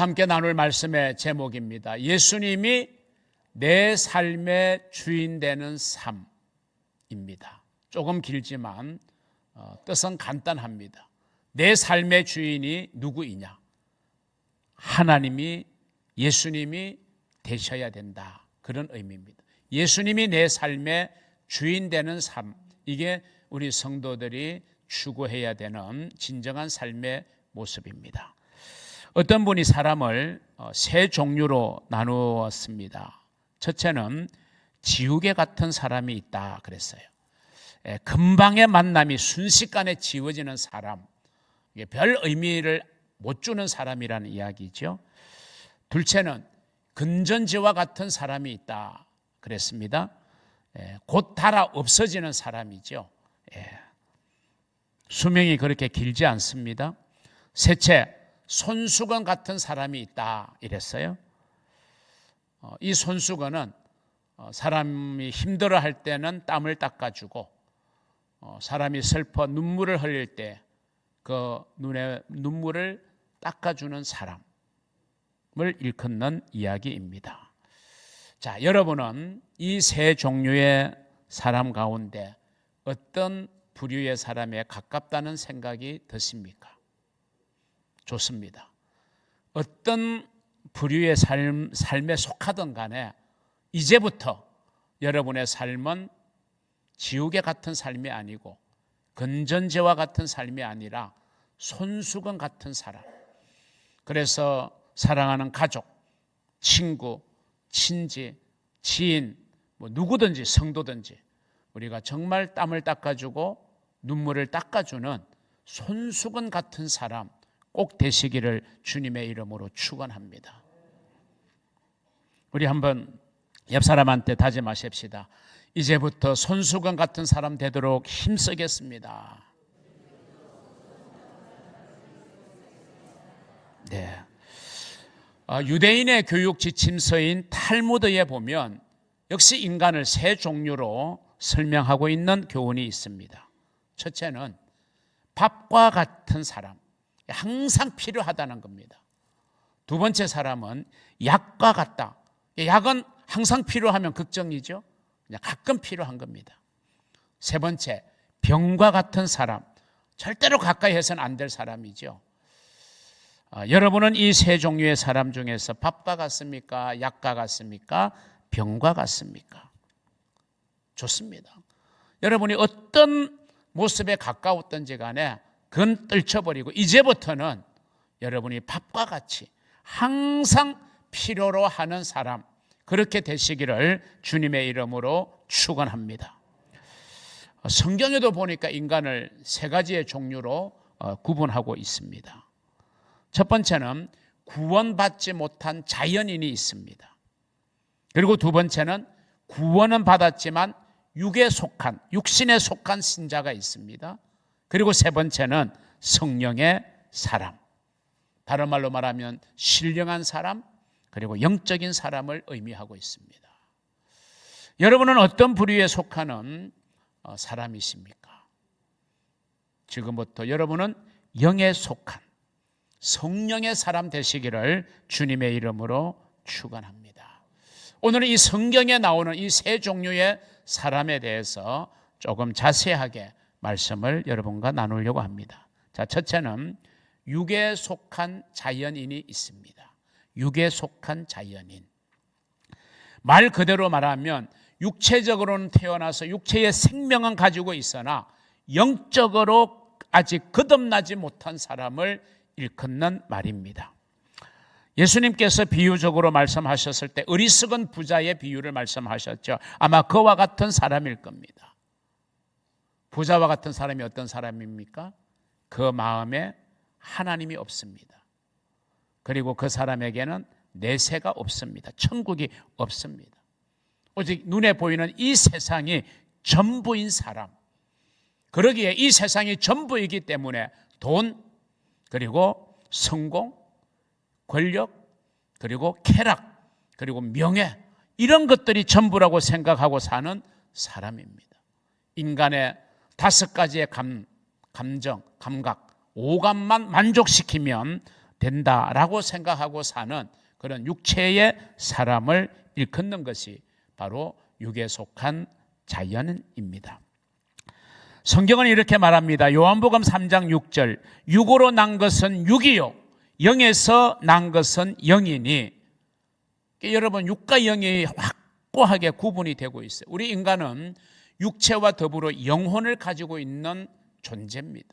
함께 나눌 말씀의 제목입니다. 예수님이 내 삶의 주인 되는 삶입니다. 조금 길지만 뜻은 간단합니다. 내 삶의 주인이 누구이냐? 하나님이, 예수님이 되셔야 된다. 그런 의미입니다. 예수님이 내 삶의 주인 되는 삶, 이게 우리 성도들이 추구해야 되는 진정한 삶의 모습입니다. 어떤 분이 사람을 세 종류로 나누었습니다. 첫째는 지우개 같은 사람이 있다 그랬어요. 금방의 만남이 순식간에 지워지는 사람, 별 의미를 못 주는 사람이라는 이야기죠. 둘째는 금전지와 같은 사람이 있다 그랬습니다. 곧 닳아 없어지는 사람이죠. 수명이 그렇게 길지 않습니다. 셋째, 손수건 같은 사람이 있다 이랬어요. 이 손수건은 사람이 힘들어할 때는 땀을 닦아주고 사람이 슬퍼 눈물을 흘릴 때 그 눈에 눈물을 닦아주는 사람을 일컫는 이야기입니다. 자, 여러분은 이 세 종류의 사람 가운데 어떤 부류의 사람에 가깝다는 생각이 드십니까? 좋습니다. 어떤 부류의 삶에 속하든 간에 이제부터 여러분의 삶은 지우개 같은 삶이 아니고 건전지와 같은 삶이 아니라 손수건 같은 사람. 그래서 사랑하는 가족, 친구, 친지, 지인, 누구든지 성도든지 우리가 정말 땀을 닦아주고 눈물을 닦아주는 손수건 같은 사람 꼭 되시기를 주님의 이름으로 축원합니다. 우리 한번 옆 사람한테 다짐하십시다. 이제부터 손수건 같은 사람 되도록 힘쓰겠습니다. 네. 유대인의 교육 지침서인 탈무드에 보면 역시 인간을 세 종류로 설명하고 있는 교훈이 있습니다. 첫째는 밥과 같은 사람, 항상 필요하다는 겁니다. 두 번째 사람은 약과 같다. 약은 항상 필요하면 걱정이죠. 그냥 가끔 필요한 겁니다. 세 번째, 병과 같은 사람, 절대로 가까이 해서는 안 될 사람이죠. 여러분은 이 세 종류의 사람 중에서 밥과 같습니까? 약과 같습니까? 병과 같습니까? 좋습니다. 여러분이 어떤 모습에 가까웠던지 간에 그건 떨쳐버리고 이제부터는 여러분이 밥과 같이 항상 필요로 하는 사람, 그렇게 되시기를 주님의 이름으로 축원합니다. 성경에도 보니까 인간을 세 가지의 종류로 구분하고 있습니다. 첫 번째는 구원받지 못한 자연인이 있습니다. 그리고 두 번째는 구원은 받았지만 육신에 속한 신자가 있습니다. 그리고 세 번째는 성령의 사람, 다른 말로 말하면 신령한 사람, 그리고 영적인 사람을 의미하고 있습니다. 여러분은 어떤 부류에 속하는 사람이십니까? 지금부터 여러분은 영에 속한 성령의 사람 되시기를 주님의 이름으로 축원합니다. 오늘은 이 성경에 나오는 이 세 종류의 사람에 대해서 조금 자세하게 말씀을 여러분과 나누려고 합니다. 자, 첫째는 육에 속한 자연인이 있습니다. 육에 속한 자연인. 말 그대로 말하면 육체적으로는 태어나서 육체의 생명은 가지고 있으나 영적으로 아직 거듭나지 못한 사람을 일컫는 말입니다. 예수님께서 비유적으로 말씀하셨을 때 어리석은 부자의 비유를 말씀하셨죠. 아마 그와 같은 사람일 겁니다. 부자와 같은 사람이 어떤 사람입니까? 그 마음에 하나님이 없습니다. 그리고 그 사람에게는 내세가 없습니다. 천국이 없습니다. 오직 눈에 보이는 이 세상이 전부인 사람. 그러기에 이 세상이 전부이기 때문에 돈, 그리고 성공, 권력, 그리고 쾌락, 그리고 명예, 이런 것들이 전부라고 생각하고 사는 사람입니다. 인간의 5가지의 감정, 감각, 오감만 만족시키면 된다라고 생각하고 사는 그런 육체의 사람을 일컫는 것이 바로 육에 속한 자연입니다. 성경은 이렇게 말합니다. 요한복음 3장 6절, 육으로 난 것은 육이요 영에서 난 것은 영이니. 여러분, 육과 영이 확고하게 구분이 되고 있어요. 우리 인간은 육체와 더불어 영혼을 가지고 있는 존재입니다.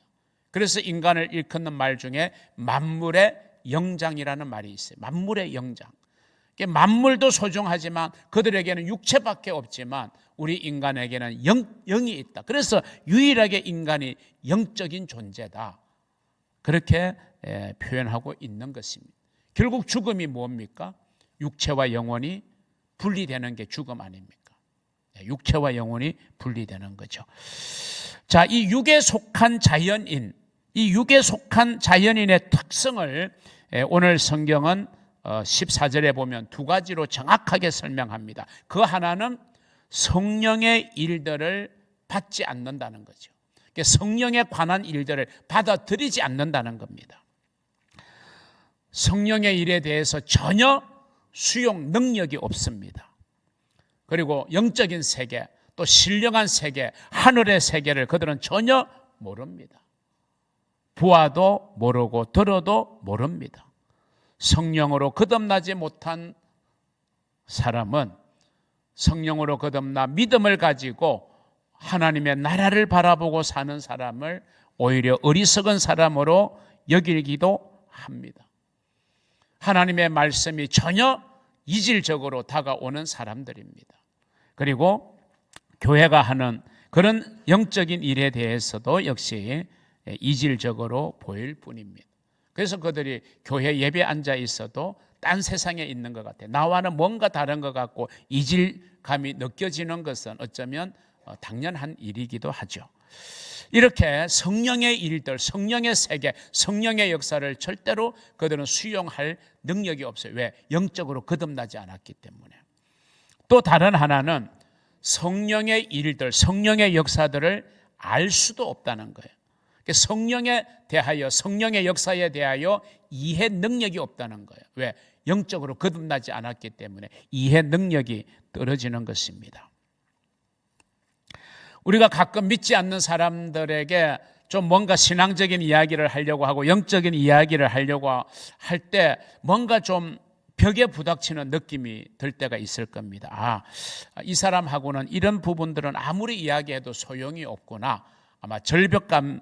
그래서 인간을 일컫는 말 중에 만물의 영장이라는 말이 있어요. 만물의 영장. 만물도 소중하지만 그들에게는 육체밖에 없지만 우리 인간에게는 영이 있다. 그래서 유일하게 인간이 영적인 존재다. 그렇게 표현하고 있는 것입니다. 결국 죽음이 뭡니까? 육체와 영혼이 분리되는 게 죽음 아닙니까? 육체와 영혼이 분리되는 거죠. 자, 이 육에 속한 자연인, 이 육에 속한 자연인의 특성을 오늘 성경은 14절에 보면 두 가지로 정확하게 설명합니다. 그 하나는 성령의 일들을 받지 않는다는 거죠. 성령에 관한 일들을 받아들이지 않는다는 겁니다. 성령의 일에 대해서 전혀 수용 능력이 없습니다. 그리고 영적인 세계, 또 신령한 세계, 하늘의 세계를 그들은 전혀 모릅니다. 보아도 모르고 들어도 모릅니다. 성령으로 거듭나지 못한 사람은 성령으로 거듭나 믿음을 가지고 하나님의 나라를 바라보고 사는 사람을 오히려 어리석은 사람으로 여기기도 합니다. 하나님의 말씀이 전혀 이질적으로 다가오는 사람들입니다. 그리고 교회가 하는 그런 영적인 일에 대해서도 역시 이질적으로 보일 뿐입니다. 그래서 그들이 교회 예배에 앉아 있어도 딴 세상에 있는 것 같아요. 나와는 뭔가 다른 것 같고 이질감이 느껴지는 것은 어쩌면 당연한 일이기도 하죠. 이렇게 성령의 일들, 성령의 세계, 성령의 역사를 절대로 그들은 수용할 능력이 없어요. 왜? 영적으로 거듭나지 않았기 때문에. 또 다른 하나는 성령의 일들, 성령의 역사들을 알 수도 없다는 거예요. 성령에 대하여, 성령의 역사에 대하여 이해 능력이 없다는 거예요. 왜? 영적으로 거듭나지 않았기 때문에 이해 능력이 떨어지는 것입니다. 우리가 가끔 믿지 않는 사람들에게 좀 뭔가 신앙적인 이야기를 하려고 하고 영적인 이야기를 하려고 할 때 뭔가 좀 벽에 부닥치는 느낌이 들 때가 있을 겁니다. 이 사람하고는 이런 부분들은 아무리 이야기해도 소용이 없구나. 아마 절벽감을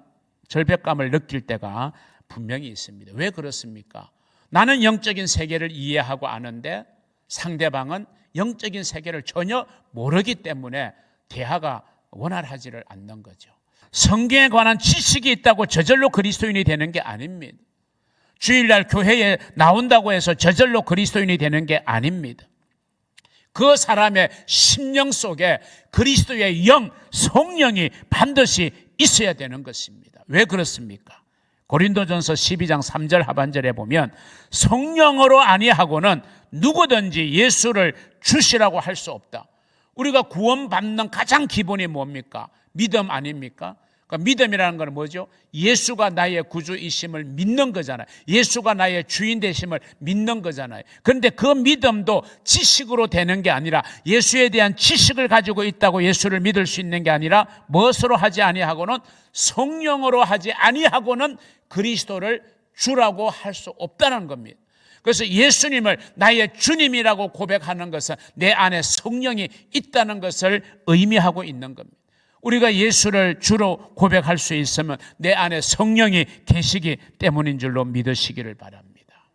느낄 때가 분명히 있습니다. 왜 그렇습니까? 나는 영적인 세계를 이해하고 아는데 상대방은 영적인 세계를 전혀 모르기 때문에 대화가 원활하지를 않는 거죠. 성경에 관한 지식이 있다고 저절로 그리스도인이 되는 게 아닙니다. 주일날 교회에 나온다고 해서 저절로 그리스도인이 되는 게 아닙니다. 그 사람의 심령 속에 그리스도의 영, 성령이 반드시 있어야 되는 것입니다. 왜 그렇습니까? 고린도전서 12장 3절 하반절에 보면 성령으로 아니하고는 누구든지 예수를 주시라고 할 수 없다. 우리가 구원받는 가장 기본이 뭡니까? 믿음 아닙니까? 그러니까 믿음이라는 건 뭐죠? 예수가 나의 구주이심을 믿는 거잖아요. 예수가 나의 주인 되심을 믿는 거잖아요. 그런데 그 믿음도 지식으로 되는 게 아니라 예수에 대한 지식을 가지고 있다고 예수를 믿을 수 있는 게 아니라 무엇으로 하지 아니하고는 성령으로 하지 아니하고는 그리스도를 주라고 할 수 없다는 겁니다. 그래서 예수님을 나의 주님이라고 고백하는 것은 내 안에 성령이 있다는 것을 의미하고 있는 겁니다. 우리가 예수를 주로 고백할 수 있으면 내 안에 성령이 계시기 때문인 줄로 믿으시기를 바랍니다.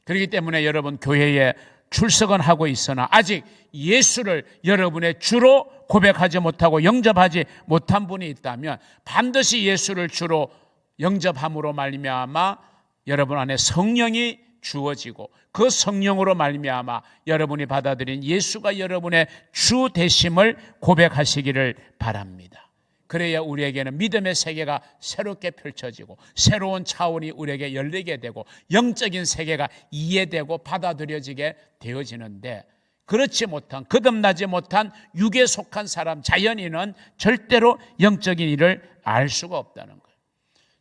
그렇기 때문에 여러분 교회에 출석은 하고 있으나 아직 예수를 여러분의 주로 고백하지 못하고 영접하지 못한 분이 있다면 반드시 예수를 주로 영접함으로 말미암아 여러분 안에 성령이 주어지고 그 성령으로 말미암아 여러분이 받아들인 예수가 여러분의 주 되심을 고백하시기를 바랍니다. 그래야 우리에게는 믿음의 세계가 새롭게 펼쳐지고 새로운 차원이 우리에게 열리게 되고 영적인 세계가 이해되고 받아들여지게 되어지는데 그렇지 못한 거듭나지 못한 육에 속한 사람 자연인은 절대로 영적인 일을 알 수가 없다는 거예요.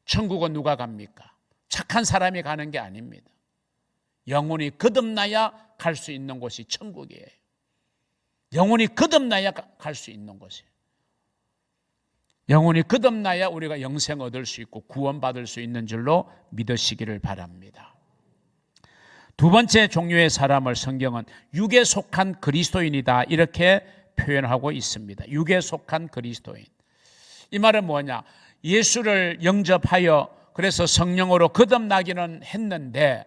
천국은 누가 갑니까? 착한 사람이 가는 게 아닙니다. 영혼이 거듭나야 갈 수 있는 곳이 천국이에요. 영혼이 거듭나야 갈 수 있는 곳이에요. 영혼이 거듭나야 우리가 영생 얻을 수 있고 구원받을 수 있는 줄로 믿으시기를 바랍니다. 두 번째 종류의 사람을 성경은 육에 속한 그리스도인이다 이렇게 표현하고 있습니다. 육에 속한 그리스도인. 이 말은 뭐냐? 예수를 영접하여 그래서 성령으로 거듭나기는 했는데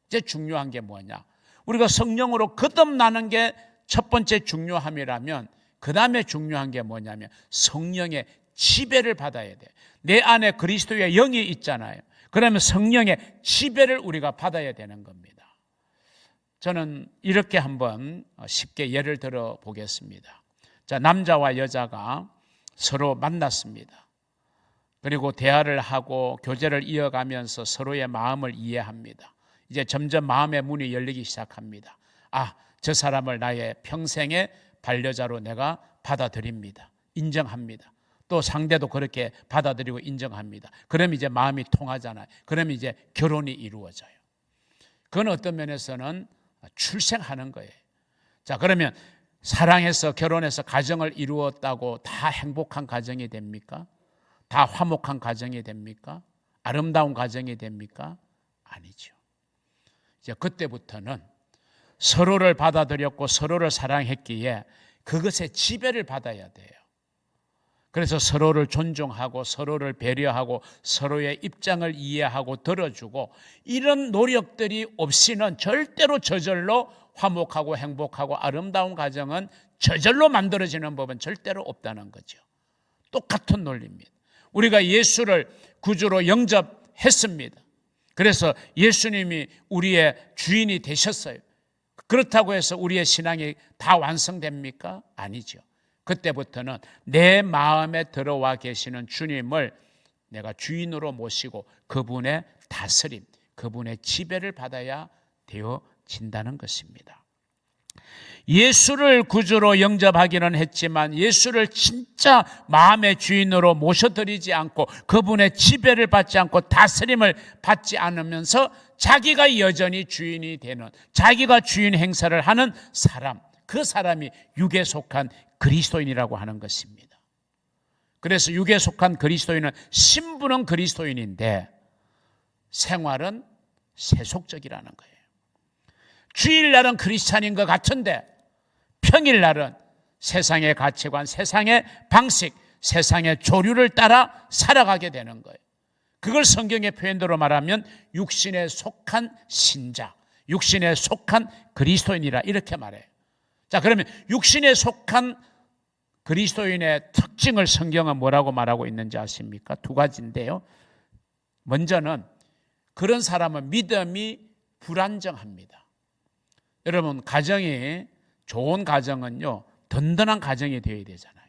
이제 중요한 게 뭐냐? 우리가 성령으로 거듭나는 게 첫 번째 중요함이라면 그 다음에 중요한 게 뭐냐면 성령의 지배를 받아야 돼. 내 안에 그리스도의 영이 있잖아요. 그러면 성령의 지배를 우리가 받아야 되는 겁니다. 저는 이렇게 한번 쉽게 예를 들어 보겠습니다. 자, 남자와 여자가 서로 만났습니다. 그리고 대화를 하고 교제를 이어가면서 서로의 마음을 이해합니다. 이제 점점 마음의 문이 열리기 시작합니다. 아, 저 사람을 나의 평생의 반려자로 내가 받아들입니다. 인정합니다. 또 상대도 그렇게 받아들이고 인정합니다. 그럼 이제 마음이 통하잖아요. 그럼 이제 결혼이 이루어져요. 그건 어떤 면에서는 출생하는 거예요. 자, 그러면 사랑해서 결혼해서 가정을 이루었다고 다 행복한 가정이 됩니까? 다 화목한 가정이 됩니까? 아름다운 가정이 됩니까? 아니죠. 이제 그때부터는 서로를 받아들였고 서로를 사랑했기에 그것의 지배를 받아야 돼요. 그래서 서로를 존중하고 서로를 배려하고 서로의 입장을 이해하고 들어주고 이런 노력들이 없이는 절대로 저절로 화목하고 행복하고 아름다운 가정은 저절로 만들어지는 법은 절대로 없다는 거죠. 똑같은 논리입니다. 우리가 예수를 구주로 영접했습니다. 그래서 예수님이 우리의 주인이 되셨어요. 그렇다고 해서 우리의 신앙이 다 완성됩니까? 아니죠. 그때부터는 내 마음에 들어와 계시는 주님을 내가 주인으로 모시고 그분의 다스림, 그분의 지배를 받아야 되어진다는 것입니다. 예수를 구주로 영접하기는 했지만 예수를 진짜 마음의 주인으로 모셔드리지 않고 그분의 지배를 받지 않고 다스림을 받지 않으면서 자기가 여전히 주인이 되는, 자기가 주인 행사를 하는 사람, 그 사람이 육에 속한 그리스도인이라고 하는 것입니다. 그래서 육에 속한 그리스도인은 신분은 그리스도인인데 생활은 세속적이라는 거예요. 주일날은 크리스찬인 것 같은데 평일날은 세상의 가치관, 세상의 방식, 세상의 조류를 따라 살아가게 되는 거예요. 그걸 성경의 표현대로 말하면 육신에 속한 신자, 육신에 속한 그리스도인이라 이렇게 말해요. 자, 그러면 육신에 속한 그리스도인의 특징을 성경은 뭐라고 말하고 있는지 아십니까? 두 가지인데요. 먼저는 그런 사람은 믿음이 불안정합니다. 여러분, 가정이 좋은 가정은요 든든한 가정이 되어야 되잖아요.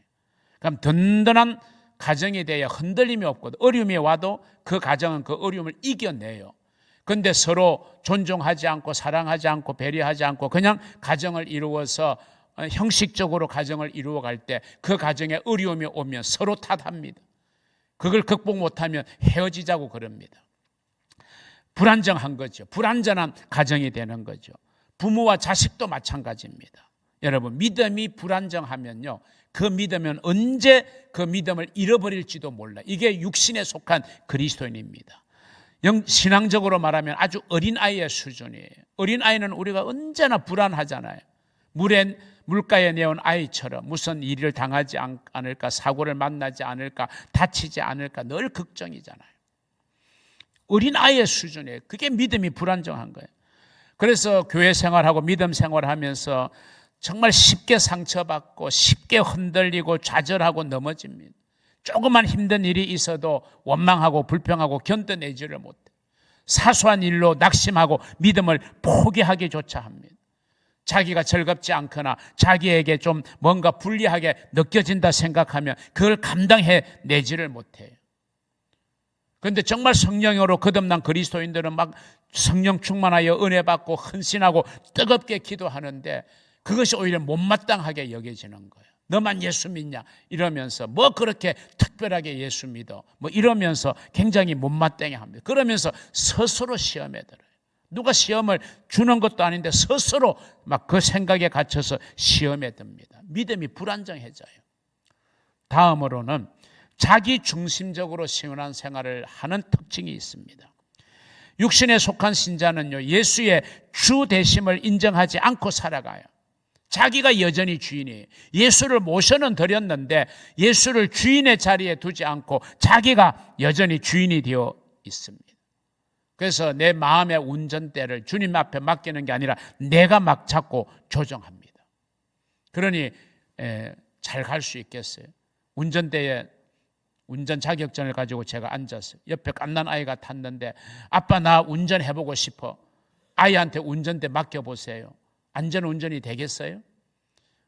그럼 든든한 가정이 돼야 흔들림이 없거든. 어려움이 와도 그 가정은 그 어려움을 이겨내요. 그런데 서로 존중하지 않고 사랑하지 않고 배려하지 않고 그냥 가정을 이루어서 형식적으로 가정을 이루어갈 때 그 가정에 어려움이 오면 서로 탓합니다. 그걸 극복 못하면 헤어지자고 그럽니다. 불안정한 거죠. 불안전한 가정이 되는 거죠. 부모와 자식도 마찬가지입니다. 여러분, 믿음이 불안정하면요 그 믿음은 언제 그 믿음을 잃어버릴지도 몰라. 이게 육신에 속한 그리스도인입니다. 신앙적으로 말하면 아주 어린아이의 수준이에요. 어린아이는 우리가 언제나 불안하잖아요. 물가에 내온 아이처럼 무슨 일을 당하지 않을까, 사고를 만나지 않을까, 다치지 않을까 늘 걱정이잖아요. 어린아이의 수준이에요. 그게 믿음이 불안정한 거예요. 그래서 교회 생활하고 믿음 생활하면서 정말 쉽게 상처받고 쉽게 흔들리고 좌절하고 넘어집니다. 조그만 힘든 일이 있어도 원망하고 불평하고 견뎌내지를 못해. 사소한 일로 낙심하고 믿음을 포기하기조차 합니다. 자기가 즐겁지 않거나 자기에게 좀 뭔가 불리하게 느껴진다 생각하면 그걸 감당해내지를 못해요. 그런데 정말 성령으로 거듭난 그리스도인들은 막 성령 충만하여 은혜 받고 헌신하고 뜨겁게 기도하는데 그것이 오히려 못마땅하게 여겨지는 거예요. 너만 예수 믿냐 이러면서 뭐 그렇게 특별하게 예수 믿어 뭐 이러면서 굉장히 못마땅해 합니다. 그러면서 스스로 시험에 들어요. 누가 시험을 주는 것도 아닌데 스스로 막 그 생각에 갇혀서 시험에 듭니다. 믿음이 불안정해져요. 다음으로는 자기 중심적으로 신앙생활을 하는 특징이 있습니다. 육신에 속한 신자는요, 예수의 주 되심을 인정하지 않고 살아가요. 자기가 여전히 주인이에요. 예수를 모셔는 드렸는데 예수를 주인의 자리에 두지 않고 자기가 여전히 주인이 되어 있습니다. 그래서 내 마음의 운전대를 주님 앞에 맡기는 게 아니라 내가 막 잡고 조정합니다. 그러니 잘 갈 수 있겠어요? 운전대에 운전 자격증을 가지고 제가 앉았어요. 옆에 갓난 아이가 탔는데 아빠 나 운전해보고 싶어. 아이한테 운전대 맡겨보세요. 안전운전이 되겠어요?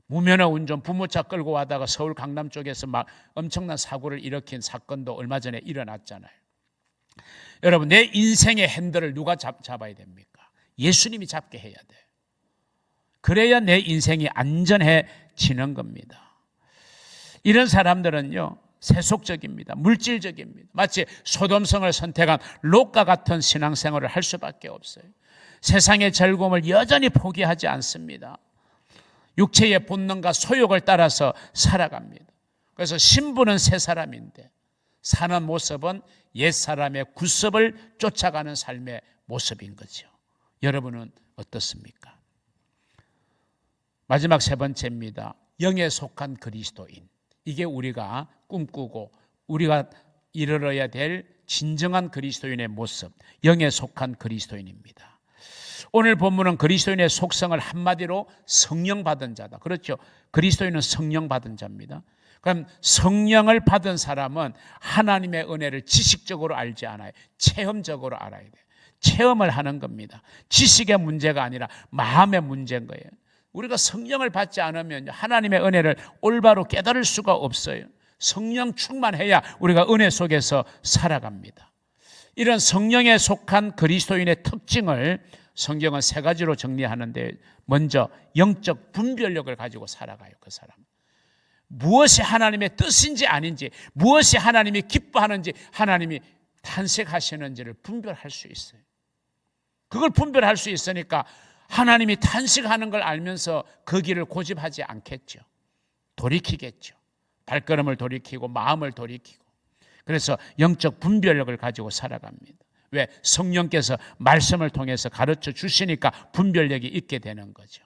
무면허 운전 부모차 끌고 가다가 서울 강남 쪽에서 막 엄청난 사고를 일으킨 사건도 얼마 전에 일어났잖아요. 여러분 내 인생의 핸들을 누가 잡아야 됩니까? 예수님이 잡게 해야 돼요. 그래야 내 인생이 안전해지는 겁니다. 이런 사람들은요 세속적입니다. 물질적입니다. 마치 소돔성을 선택한 롯과 같은 신앙생활을 할 수밖에 없어요. 세상의 즐거움을 여전히 포기하지 않습니다. 육체의 본능과 소욕을 따라서 살아갑니다. 그래서 신부는 새 사람인데 사는 모습은 옛사람의 구습을 쫓아가는 삶의 모습인 거죠. 여러분은 어떻습니까? 마지막 세 번째입니다. 영에 속한 그리스도인. 이게 우리가 꿈꾸고 우리가 이르러야 될 진정한 그리스도인의 모습, 영에 속한 그리스도인입니다. 오늘 본문은 그리스도인의 속성을 한마디로 성령 받은 자다. 그렇죠? 그리스도인은 성령 받은 자입니다. 그럼 성령을 받은 사람은 하나님의 은혜를 지식적으로 알지 않아요. 체험적으로 알아야 돼요. 체험을 하는 겁니다. 지식의 문제가 아니라 마음의 문제인 거예요. 우리가 성령을 받지 않으면 하나님의 은혜를 올바로 깨달을 수가 없어요. 성령 충만해야 우리가 은혜 속에서 살아갑니다. 이런 성령에 속한 그리스도인의 특징을 성경은 세 가지로 정리하는데 먼저 영적 분별력을 가지고 살아가요. 그 사람 무엇이 하나님의 뜻인지 아닌지, 무엇이 하나님이 기뻐하는지, 하나님이 탄식하시는지를 분별할 수 있어요. 그걸 분별할 수 있으니까 하나님이 탄식하는 걸 알면서 그 길을 고집하지 않겠죠. 돌이키겠죠. 발걸음을 돌이키고 마음을 돌이키고. 그래서 영적 분별력을 가지고 살아갑니다. 왜? 성령께서 말씀을 통해서 가르쳐 주시니까 분별력이 있게 되는 거죠.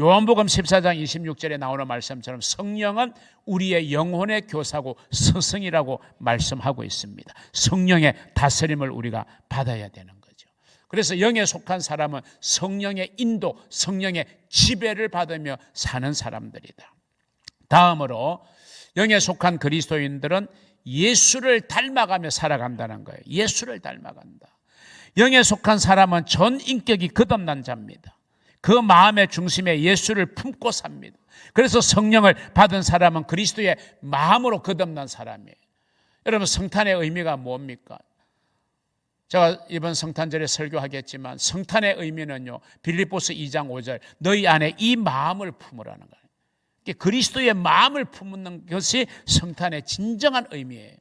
요한복음 14장 26절에 나오는 말씀처럼 성령은 우리의 영혼의 교사고 스승이라고 말씀하고 있습니다. 성령의 다스림을 우리가 받아야 되는 거죠. 그래서 영에 속한 사람은 성령의 인도, 성령의 지배를 받으며 사는 사람들이다. 다음으로 영에 속한 그리스도인들은 예수를 닮아가며 살아간다는 거예요. 예수를 닮아간다. 영에 속한 사람은 전 인격이 거듭난 자입니다. 그 마음의 중심에 예수를 품고 삽니다. 그래서 성령을 받은 사람은 그리스도의 마음으로 거듭난 사람이에요. 여러분 성탄의 의미가 뭡니까? 제가 이번 성탄절에 설교하겠지만 성탄의 의미는요, 빌립보서 2장 5절 너희 안에 이 마음을 품으라는 거예요. 그리스도의 마음을 품는 것이 성탄의 진정한 의미예요.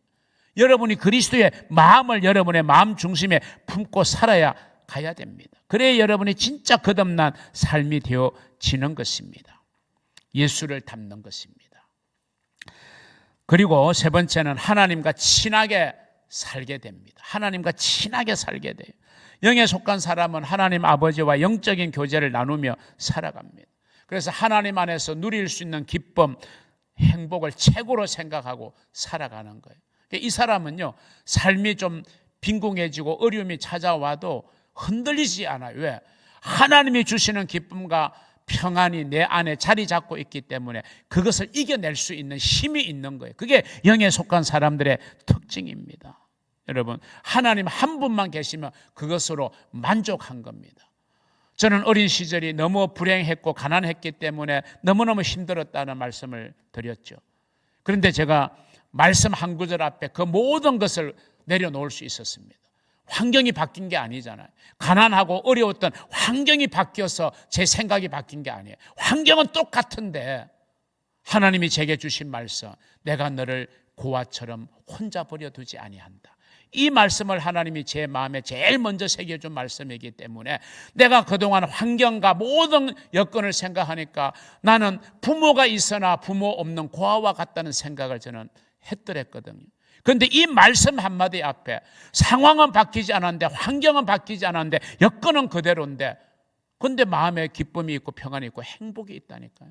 여러분이 그리스도의 마음을 여러분의 마음 중심에 품고 살아야 가야 됩니다. 그래야 여러분이 진짜 거듭난 삶이 되어지는 것입니다. 예수를 닮는 것입니다. 그리고 세 번째는 하나님과 친하게 살게 됩니다. 하나님과 친하게 살게 돼요. 영에 속한 사람은 하나님 아버지와 영적인 교제를 나누며 살아갑니다. 그래서 하나님 안에서 누릴 수 있는 기쁨, 행복을 최고로 생각하고 살아가는 거예요. 이 사람은요, 삶이 좀 빈궁해지고 어려움이 찾아와도 흔들리지 않아요. 왜? 하나님이 주시는 기쁨과 평안이 내 안에 자리 잡고 있기 때문에 그것을 이겨낼 수 있는 힘이 있는 거예요. 그게 영에 속한 사람들의 특징입니다. 여러분, 하나님 한 분만 계시면 그것으로 만족한 겁니다. 저는 어린 시절이 너무 불행했고 가난했기 때문에 너무너무 힘들었다는 말씀을 드렸죠. 그런데 제가 말씀 한 구절 앞에 그 모든 것을 내려놓을 수 있었습니다. 환경이 바뀐 게 아니잖아요. 가난하고 어려웠던 환경이 바뀌어서 제 생각이 바뀐 게 아니에요. 환경은 똑같은데 하나님이 제게 주신 말씀, 내가 너를 고아처럼 혼자 버려두지 아니한다. 이 말씀을 하나님이 제 마음에 제일 먼저 새겨준 말씀이기 때문에 내가 그동안 환경과 모든 여건을 생각하니까 나는 부모가 있으나 부모 없는 고아와 같다는 생각을 저는 했더랬거든요. 그런데 이 말씀 한마디 앞에 상황은 바뀌지 않았는데, 환경은 바뀌지 않았는데, 여건은 그대로인데, 그런데 마음에 기쁨이 있고 평안이 있고 행복이 있다니까요.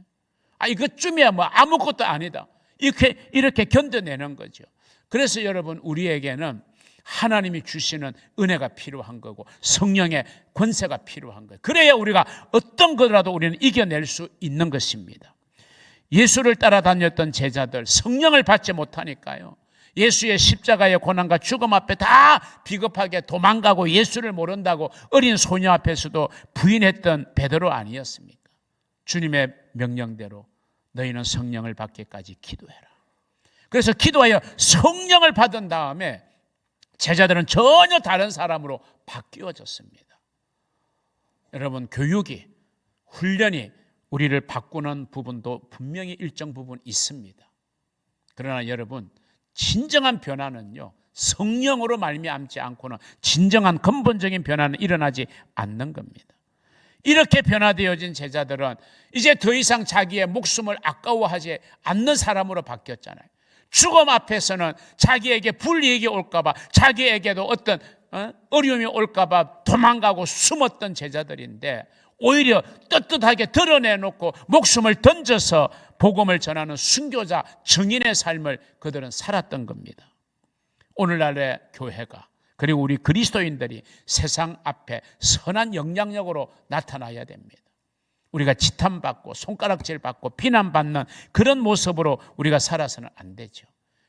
이것쯤이야 뭐 아무것도 아니다, 이렇게 견뎌내는 거죠. 그래서 여러분, 우리에게는 하나님이 주시는 은혜가 필요한 거고 성령의 권세가 필요한 거예요. 그래야 우리가 어떤 거라도 우리는 이겨낼 수 있는 것입니다. 예수를 따라다녔던 제자들 성령을 받지 못하니까요, 예수의 십자가의 고난과 죽음 앞에 다 비겁하게 도망가고 예수를 모른다고 어린 소녀 앞에서도 부인했던 베드로 아니었습니까? 주님의 명령대로 너희는 성령을 받기까지 기도해라. 그래서 기도하여 성령을 받은 다음에 제자들은 전혀 다른 사람으로 바뀌어졌습니다. 여러분, 교육이, 훈련이 우리를 바꾸는 부분도 분명히 일정 부분 있습니다. 그러나 여러분, 진정한 변화는요, 성령으로 말미암지 않고는 진정한 근본적인 변화는 일어나지 않는 겁니다. 이렇게 변화되어진 제자들은 이제 더 이상 자기의 목숨을 아까워하지 않는 사람으로 바뀌었잖아요. 죽음 앞에서는 자기에게 불이익이 올까봐, 자기에게도 어떤 어려움이 올까봐 도망가고 숨었던 제자들인데, 오히려 떳떳하게 드러내놓고 목숨을 던져서 복음을 전하는 순교자, 증인의 삶을 그들은 살았던 겁니다. 오늘날의 교회가, 그리고 우리 그리스도인들이 세상 앞에 선한 영향력으로 나타나야 됩니다. 우리가 지탄받고 손가락질받고 비난받는 그런 모습으로 우리가 살아서는 안 되죠.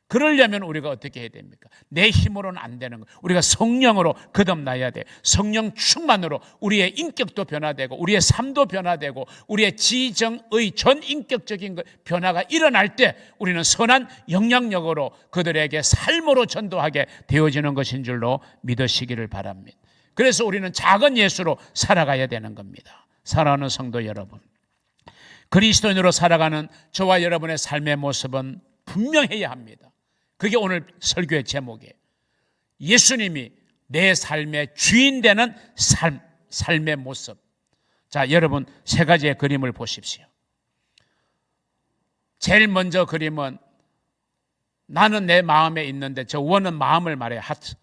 그러려면 우리가 어떻게 해야 됩니까? 내 힘으로는 안 되는 거예요. 우리가 성령으로 거듭나야 돼요. 성령 충만으로 우리의 인격도 변화되고 우리의 삶도 변화되고 우리의 지정의 전인격적인 변화가 일어날 때 우리는 선한 영향력으로 그들에게 삶으로 전도하게 되어지는 것인 줄로 믿으시기를 바랍니다. 그래서 우리는 작은 예수로 살아가야 되는 겁니다. 사랑하는 성도 여러분, 그리스도인으로 살아가는 저와 여러분의 삶의 모습은 분명해야 합니다. 그게 오늘 설교의 제목이에요. 예수님이 내 삶의 주인 되는 삶의 모습. 자, 여러분, 세 가지의 그림을 보십시오. 제일 먼저 그림은 나는 내 마음에 있는데, 저 원은 마음을 말해요. 하트.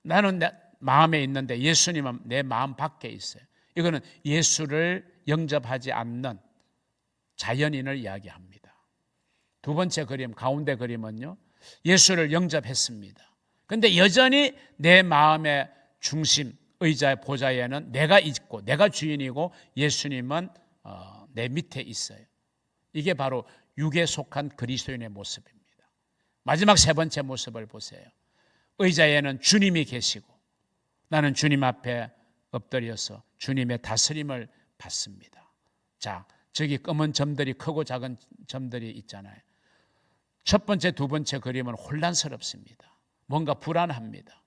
나는 내 마음에 있는데 예수님은 내 마음 밖에 있어요. 이거는 예수를 영접하지 않는 자연인을 이야기합니다. 두 번째 그림, 가운데 그림은요, 예수를 영접했습니다. 그런데 여전히 내 마음의 중심, 의자의 보좌에는 내가 있고 내가 주인이고 예수님은 내 밑에 있어요. 이게 바로 육에 속한 그리스도인의 모습입니다. 마지막 세 번째 모습을 보세요. 의자에는 주님이 계시고 나는 주님 앞에 엎드려서 주님의 다스림을 받습니다. 자, 저기 검은 점들이, 크고 작은 점들이 있잖아요. 첫 번째, 두 번째 그림은 혼란스럽습니다. 뭔가 불안합니다.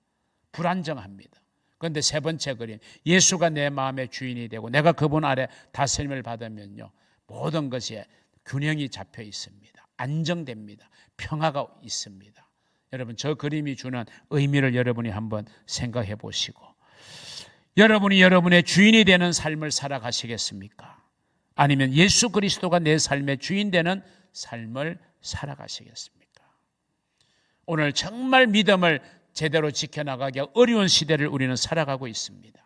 불안정합니다. 그런데 세 번째 그림, 예수가 내 마음의 주인이 되고 내가 그분 아래 다스림을 받으면요, 모든 것이 균형이 잡혀 있습니다. 안정됩니다. 평화가 있습니다. 여러분, 저 그림이 주는 의미를 여러분이 한번 생각해 보시고, 여러분이 여러분의 주인이 되는 삶을 살아가시겠습니까? 아니면 예수 그리스도가 내 삶의 주인 되는 삶을 살아가시겠습니까? 오늘 정말 믿음을 제대로 지켜나가기 어려운 시대를 우리는 살아가고 있습니다.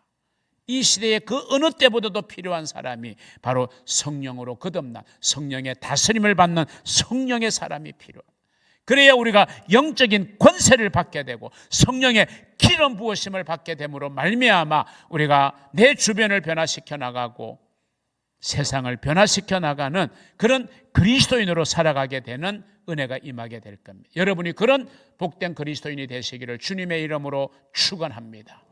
이 시대에 그 어느 때보다도 필요한 사람이 바로 성령으로 거듭난, 성령의 다스림을 받는 성령의 사람이 필요합니다. 그래야 우리가 영적인 권세를 받게 되고 성령의 기름 부으심을 받게 됨으로 말미암아 우리가 내 주변을 변화시켜 나가고 세상을 변화시켜 나가는 그런 그리스도인으로 살아가게 되는 은혜가 임하게 될 겁니다. 여러분이 그런 복된 그리스도인이 되시기를 주님의 이름으로 축원합니다.